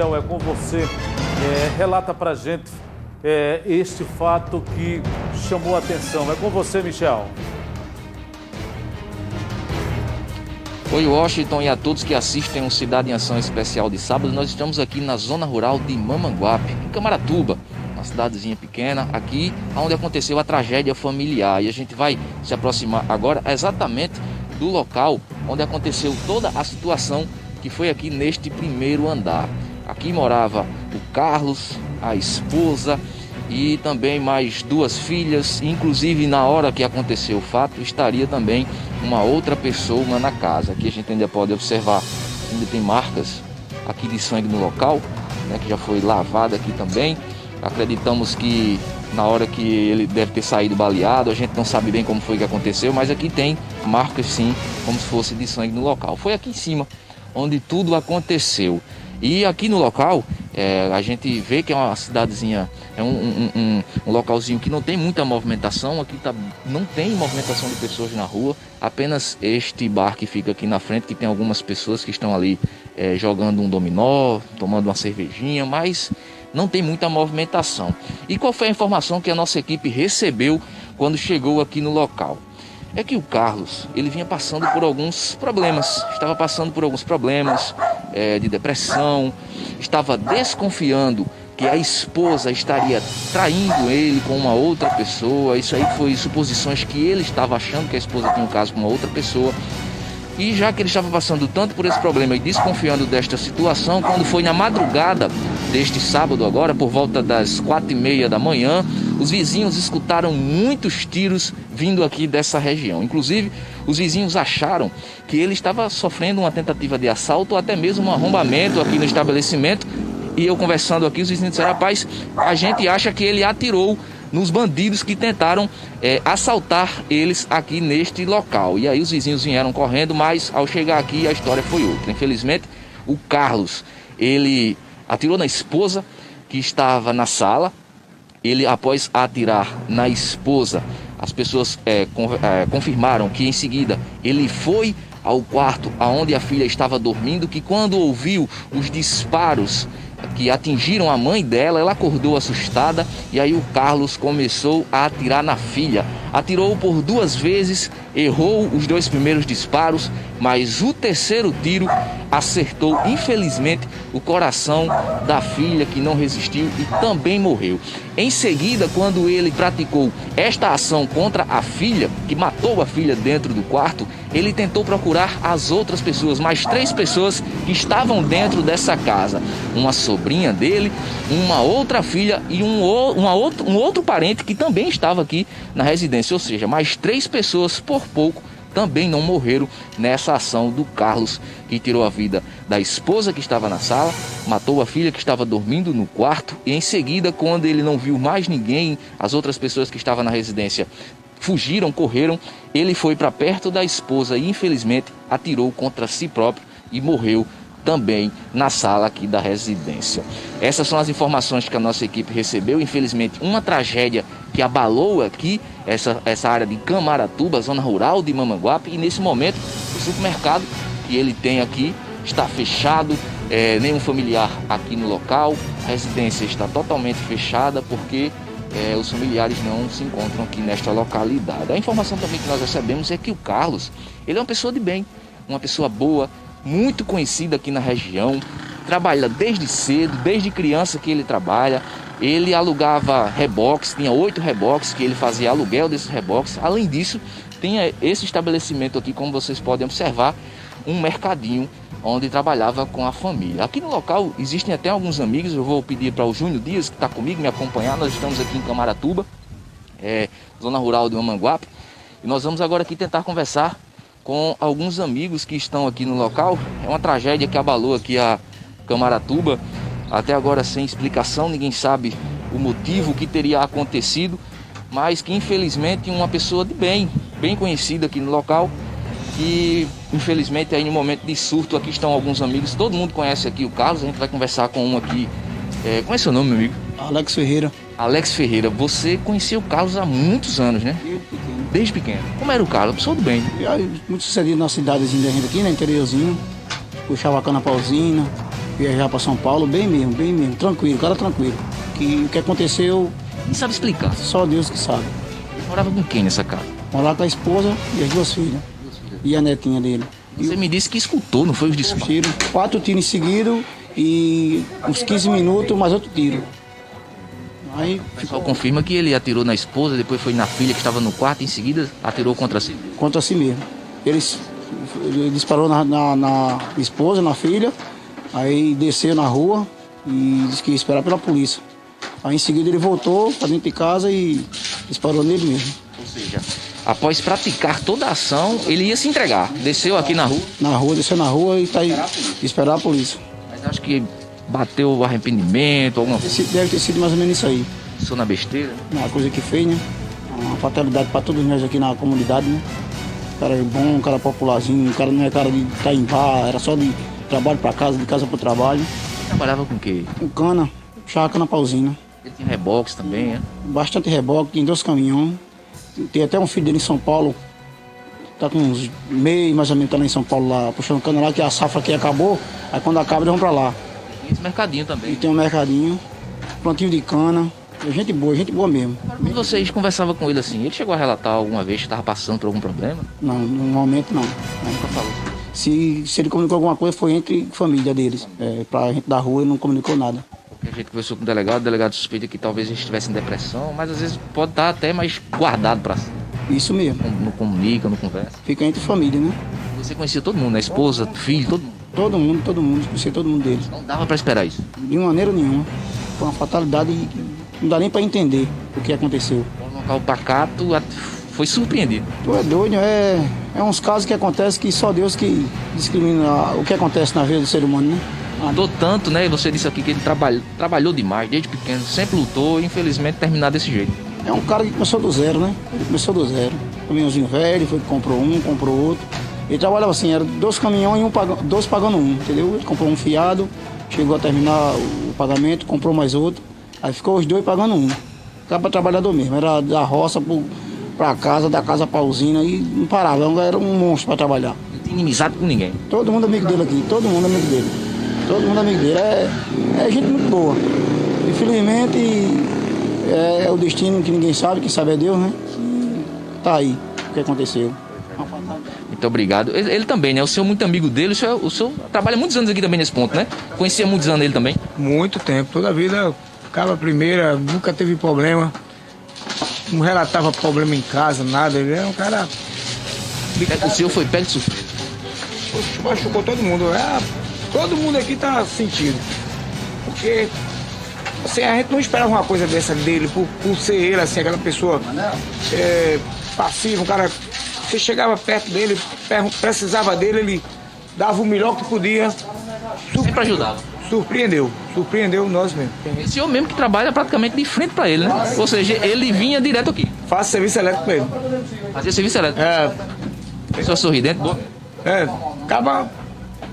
É com você. Relata pra gente este fato que chamou a atenção. É com você, Michel. Oi, Washington, e a todos que assistem o Cidade em Ação Especial de sábado. Nós estamos aqui na zona rural de Mamanguape, em Camaratuba, uma cidadezinha pequena, aqui onde aconteceu a tragédia familiar. E a gente vai se aproximar agora exatamente do local onde aconteceu toda a situação que foi aqui neste primeiro andar. Aqui morava o Carlos, a esposa e também mais duas filhas. Inclusive, na hora que aconteceu o fato, estaria também uma outra pessoa na casa. Aqui a gente ainda pode observar, ainda tem marcas aqui de sangue no local, né, que já foi lavada aqui também. Acreditamos que na hora que ele deve ter saído baleado, a gente não sabe bem como foi que aconteceu, mas aqui tem marcas sim, como se fosse de sangue no local. Foi aqui em cima onde tudo aconteceu. E aqui no local, a gente vê que é uma cidadezinha, é um localzinho que não tem muita movimentação. Aqui não tem movimentação de pessoas na rua, apenas este bar que fica aqui na frente, que tem algumas pessoas que estão ali jogando um dominó, tomando uma cervejinha, mas não tem muita movimentação. E qual foi a informação que a nossa equipe recebeu quando chegou aqui no local? É que o Carlos, ele vinha passando por alguns problemas, de depressão, estava desconfiando que a esposa estaria traindo ele com uma outra pessoa. Isso aí foi suposições que ele estava achando, que a esposa tinha um caso com uma outra pessoa. E já que ele estava passando tanto por esse problema e desconfiando desta situação, quando foi na madrugada deste sábado agora, por volta das 4h30 da manhã, os vizinhos escutaram muitos tiros vindo aqui dessa região. Inclusive, os vizinhos acharam que ele estava sofrendo uma tentativa de assalto ou até mesmo um arrombamento aqui no estabelecimento. E eu conversando aqui, os vizinhos disseram: rapaz, a gente acha que ele atirou nos bandidos que tentaram assaltar eles aqui neste local. E aí os vizinhos vieram correndo, mas ao chegar aqui a história foi outra. Infelizmente, o Carlos, ele atirou na esposa que estava na sala. Ele, após atirar na esposa, as pessoas confirmaram que em seguida ele foi ao quarto onde a filha estava dormindo, que quando ouviu os disparos que atingiram a mãe dela, ela acordou assustada e aí o Carlos começou a atirar na filha. Atirou por 2 vezes, errou os 2 primeiros disparos, mas o terceiro tiro acertou, infelizmente, o coração da filha, que não resistiu e também morreu. Em seguida, quando ele praticou esta ação contra a filha, que matou a filha dentro do quarto, ele tentou procurar as outras pessoas, mais 3 pessoas que estavam dentro dessa casa. Uma sobrinha dele, uma outra filha e um outro parente que também estava aqui na residência. Ou seja, mais 3 pessoas, por pouco, também não morreram nessa ação do Carlos, que tirou a vida da esposa que estava na sala, matou a filha que estava dormindo no quarto e em seguida, quando ele não viu mais ninguém, as outras pessoas que estavam na residência fugiram, correram, ele foi para perto da esposa e infelizmente atirou contra si próprio e morreu também na sala aqui da residência. Essas são as informações que a nossa equipe recebeu. Infelizmente, uma tragédia que abalou aqui essa área de Camaratuba, zona rural de Mamanguape, e nesse momento o supermercado que ele tem aqui está fechado, nenhum familiar aqui no local, a residência está totalmente fechada porque os familiares não se encontram aqui nesta localidade. A informação também que nós recebemos é que o Carlos, ele é uma pessoa de bem, uma pessoa boa, muito conhecido aqui na região, trabalha desde cedo, desde criança que ele trabalha. Ele alugava reboques, tinha 8 reboques que ele fazia aluguel desses reboques. Além disso, tem esse estabelecimento aqui, como vocês podem observar, um mercadinho onde trabalhava com a família. Aqui no local existem até alguns amigos. Eu vou pedir para o Júnior Dias, que está comigo, me acompanhar. Nós estamos aqui em Camaratuba, zona rural de Mamanguape, e nós vamos agora aqui tentar conversar com alguns amigos que estão aqui no local. É uma tragédia que abalou aqui a Camaratuba, até agora sem explicação, ninguém sabe o motivo que teria acontecido, mas que infelizmente uma pessoa de bem conhecida aqui no local, que infelizmente aí no momento de surto, aqui estão alguns amigos, todo mundo conhece aqui o Carlos, a gente vai conversar com um aqui. Como é seu nome, meu amigo? Alex Ferreira. Alex Ferreira, você conheceu o Carlos há muitos anos, né? Desde pequeno. Como era o Carlos? Pessoa do bem. Muito sucedido na cidadezinha da gente aqui, né? Interiorzinho. Puxava a cana pra usina. viajar para São Paulo, bem mesmo, tranquilo, cara tranquilo. Que o que aconteceu, Quem sabe explicar? só Deus que sabe. Ele morava com quem nessa casa? Morar com a esposa e as 2 filhas. E a netinha dele. Você me disse que escutou, não foi os disparos? Tiro, 4 tiros em seguida e uns 15 minutos, mais outro tiro. Aí O pessoal confirma que ele atirou na esposa, depois foi na filha que estava no quarto, em seguida atirou contra si. contra si mesmo. Ele disparou na esposa, na filha, aí desceu na rua e disse que ia esperar pela polícia. Aí em seguida ele voltou para dentro de casa e disparou nele mesmo. Ou seja, após praticar toda a ação, ele ia se entregar. Desceu aqui na rua, Na rua, desceu na rua e tá aí esperar a polícia. mas acho que bateu o arrependimento, alguma coisa, Deve ter sido mais ou menos isso aí. pensou na besteira. Uma coisa que fez, né? Uma fatalidade para todos nós aqui na comunidade, né? Um cara é bom, um cara popularzinho, um cara não é cara de estar em bar, era só de trabalho para casa, de casa para o trabalho. Ele trabalhava com o quê? Um cana, chácara na pausina. Ele tinha reboques também, né? Bastante reboque, tem 2 caminhões. Tem até um filho dele em São Paulo. Tá com uns meio, mais ou menos, tá lá em São Paulo, lá, puxando cana lá, que a safra aqui acabou. Aí quando acaba, eles vão pra lá. E esse mercadinho E também. tem um mercadinho, plantio de cana. É gente boa mesmo. Quando vocês conversavam com ele assim, ele chegou a relatar alguma vez que estava passando por algum problema? Não, no momento não. Nunca falou. Se ele comunicou alguma coisa, foi entre família deles. Pra gente da rua, ele não comunicou nada. Porque a gente conversou com o delegado suspeita que talvez ele estivesse em depressão, mas às vezes pode estar até mais guardado para si. Isso mesmo. Não comunica, não conversa. Fica entre família, né? Você conhecia todo mundo, né? Esposa, filho, todo mundo. Todo mundo, conheci todo mundo deles. Não dava para esperar isso. De maneira nenhuma. Foi uma fatalidade e não dá nem pra entender o que aconteceu. Um local pacato, foi surpreendido. Tu é doido, é uns casos que acontecem que só Deus que discrimina o que acontece na vida do ser humano, né? Lutou tanto, né? Você disse aqui que ele trabalhou demais, desde pequeno, sempre lutou e infelizmente terminar desse jeito. É um cara que começou do zero, né? Ele começou do zero. Caminhãozinho velho, foi que comprou um, comprou outro. Ele trabalhava assim, era 2 caminhões e 2 pagando um, entendeu? Ele comprou um fiado, chegou a terminar o pagamento, comprou mais outro. Aí ficou os 2 pagando um. Acaba trabalhador mesmo, era da roça pra casa, da casa pra usina e não parava, era um monstro pra trabalhar. Não tinha inimizade com ninguém. Todo mundo amigo dele aqui, todo mundo amigo dele. Todo mundo amigo dele. É gente muito boa. Infelizmente, é o destino que ninguém sabe, quem sabe é Deus, né? E tá aí o que aconteceu. Muito obrigado. Ele também, né? O senhor é muito amigo dele, o senhor trabalha muitos anos aqui também nesse ponto, né? Conhecia muitos anos ele também. Muito tempo, toda a vida, ficava primeira, nunca teve problema. Não relatava problema em casa, nada. Ele era um cara. O senhor foi pego de surpresa. Machucou todo mundo. Todo mundo aqui tá sentindo. Porque assim, a gente não esperava uma coisa dessa dele, por ser ele, assim, aquela pessoa passiva, um cara. Você chegava perto dele, precisava dele, ele dava o melhor que podia. Sempre ajudava. Surpreendeu nós mesmo. Esse senhor mesmo que trabalha praticamente de frente pra ele, né? Ou seja, ele vinha direto aqui. Faço serviço elétrico pra ele. Fazia serviço elétrico. Pessoa sorridente, boa. Acaba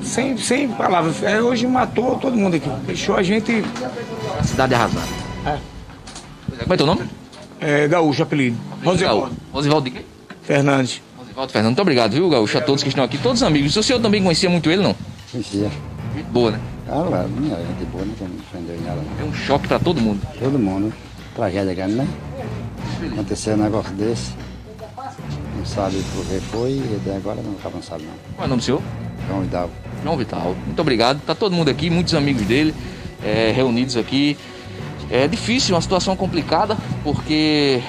sem palavras. Hoje matou todo mundo aqui. Deixou a gente. A cidade arrasada. Como é teu nome? Gaúcho, apelido. Rosivaldo Rosivaldo de quê? Fernandes. Rosivaldo Fernando. Muito obrigado, viu, Gaúcho? A todos que estão aqui, todos amigos. O senhor também conhecia muito ele, não? Conhecia. Gente boa, né? Claro, minha gente boa, não prendeu em nada. É um choque pra todo mundo. Todo mundo. Tragédia grande, né? Aconteceu um negócio desse. Não sabe por que foi e até agora não acaba, não sabe não. Qual é o nome do senhor? João Vidal. João Vital. Muito obrigado. Tá todo mundo aqui, muitos amigos dele reunidos aqui. É difícil, uma situação complicada, porque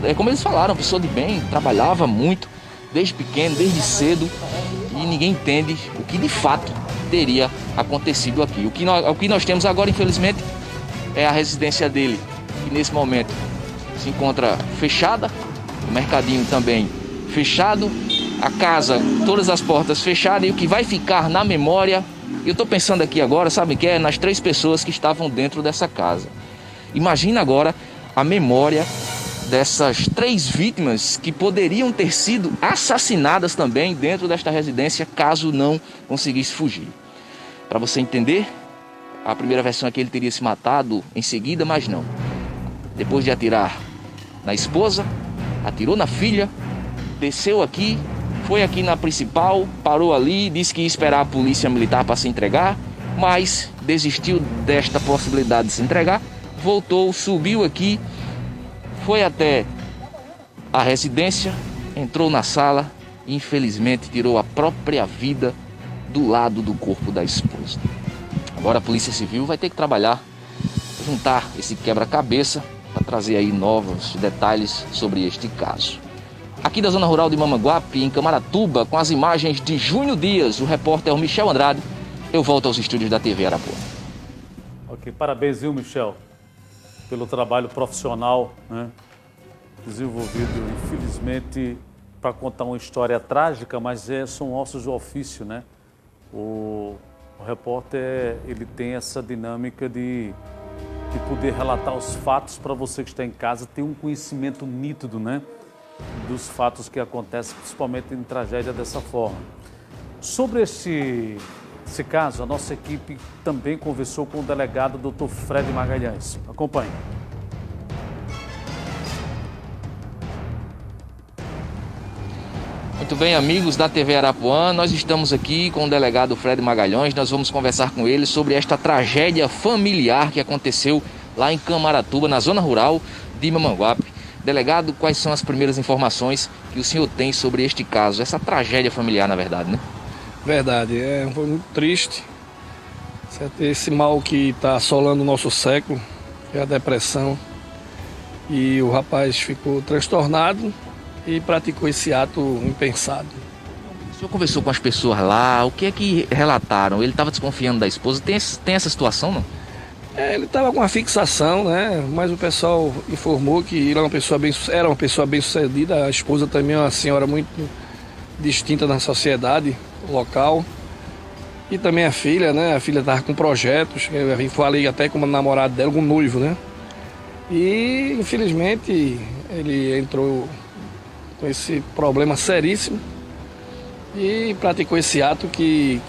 é como eles falaram, pessoa de bem, trabalhava muito, desde pequeno, desde cedo, e ninguém entende o que de fato teria acontecido aqui. O que nós temos agora, infelizmente, é a residência dele, que nesse momento se encontra fechada, o mercadinho também fechado, a casa, todas as portas fechadas, e o que vai ficar na memória, eu estou pensando aqui agora, sabe o que é? Nas 3 pessoas que estavam dentro dessa casa. Imagina agora a memória dessas 3 vítimas que poderiam ter sido assassinadas também dentro desta residência caso não conseguisse fugir. Para você entender, a primeira versão é que ele teria se matado em seguida, mas não. Depois de atirar na esposa, atirou na filha, desceu aqui, foi aqui na principal, parou ali, disse que ia esperar a polícia militar para se entregar. mas desistiu desta possibilidade de se entregar, voltou, subiu aqui, foi até a residência, entrou na sala e infelizmente tirou a própria vida do lado do corpo da esposa. Agora a Polícia Civil vai ter que trabalhar, juntar esse quebra-cabeça para trazer aí novos detalhes sobre este caso. Aqui da zona rural de Mamanguape, em Camaratuba, com as imagens de Júnior Dias, o repórter Michel Andrade, eu volto aos estúdios da TV Arapuã. Ok, parabéns, viu, Michel, pelo trabalho profissional, né, desenvolvido, infelizmente, para contar uma história trágica, mas são ossos do ofício, né? O repórter, ele tem essa dinâmica de poder relatar os fatos para você que está em casa, ter um conhecimento nítido, né, dos fatos que acontecem, principalmente em tragédia dessa forma. Sobre esse caso, a nossa equipe também conversou com o delegado Dr. Fred Magalhães. Acompanhe. Muito bem, amigos da TV Arapuã, nós estamos aqui com o delegado Fred Magalhães. Nós vamos conversar com ele sobre esta tragédia familiar que aconteceu lá em Camaratuba, na zona rural de Mamanguape. Delegado, quais são as primeiras informações que o senhor tem sobre este caso, essa tragédia familiar, na verdade, né? Verdade, foi muito triste. Certo? Esse mal que está assolando o nosso século, que é a depressão. E o rapaz ficou transtornado e praticou esse ato impensado. O senhor conversou com as pessoas lá, o que é que relataram? Ele estava desconfiando da esposa, tem essa situação, não? Ele estava com uma fixação, né? Mas o pessoal informou que era uma pessoa bem sucedida, a esposa também é uma senhora muito distinta na sociedade local. E também a filha, né? A filha estava com projetos, eu falei até com o namorado dela, com o noivo, né? E infelizmente ele entrou com esse problema seríssimo e praticou esse ato que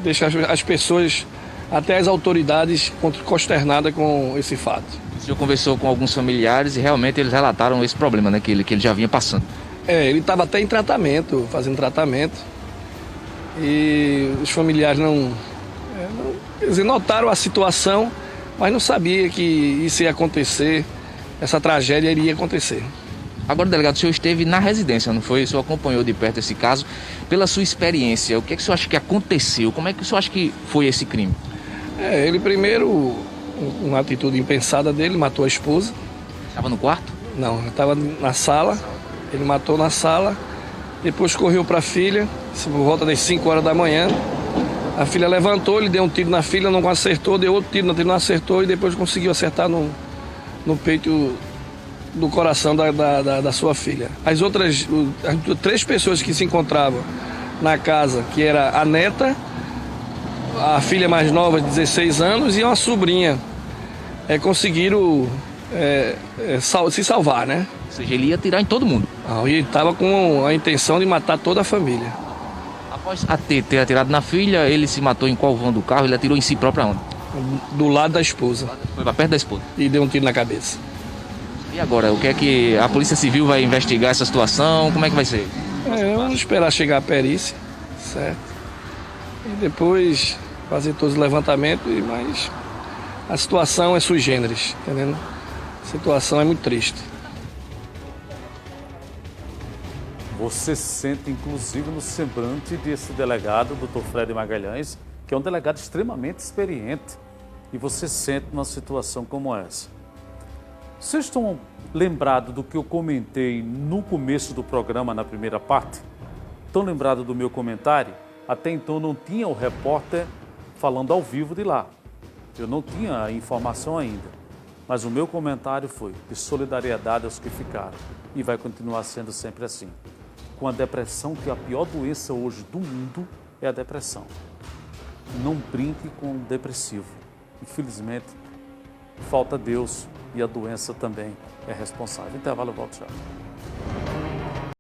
deixa as pessoas, até as autoridades, consternadas com esse fato. O senhor conversou com alguns familiares e realmente eles relataram esse problema, né, que ele já vinha passando. Ele estava até em tratamento, fazendo tratamento, e os familiares quer dizer, notaram a situação, mas não sabia que isso ia acontecer, essa tragédia iria acontecer. Agora, delegado, o senhor esteve na residência, não foi? O senhor acompanhou de perto esse caso. Pela sua experiência, o que é que o senhor acha que aconteceu? Como é que o senhor acha que foi esse crime? Ele primeiro, uma atitude impensada dele, matou a esposa. Estava no quarto? Não, estava na sala, ele matou na sala, depois correu para a filha, por volta das 5 horas da manhã. A filha levantou, ele deu um tiro na filha, não acertou, deu outro tiro, não acertou e depois conseguiu acertar no peito do coração da sua filha. As 3 pessoas que se encontravam na casa, que era a neta, a filha mais nova de 16 anos e uma sobrinha, conseguiram se salvar, né? Ou seja, ele ia atirar em todo mundo. E ele estava com a intenção de matar toda a família. Após ter atirado na filha, ele se matou em qual vão do carro? Ele atirou em si próprio aonde? Do lado da esposa. Foi para perto da esposa? E deu um tiro na cabeça. E agora, o que é que a Polícia Civil vai investigar essa situação? Como é que vai ser? Vamos esperar chegar a perícia, certo? E depois fazer todos os levantamentos, mas a situação é sui generis, entendendo? A situação é muito triste. Você sente, inclusive, no semblante desse delegado, Dr. Fred Magalhães, que é um delegado extremamente experiente, e você sente numa situação como essa. Vocês estão lembrados do que eu comentei no começo do programa, na primeira parte? Estão lembrados do meu comentário? Até então não tinha o repórter falando ao vivo de lá. Eu não tinha a informação ainda. Mas o meu comentário foi de solidariedade aos que ficaram. E vai continuar sendo sempre assim. Com a depressão, que é a pior doença hoje do mundo é a depressão. Não brinque com o depressivo. Infelizmente, falta Deus e a doença também é responsável. Intervalo, eu volto já.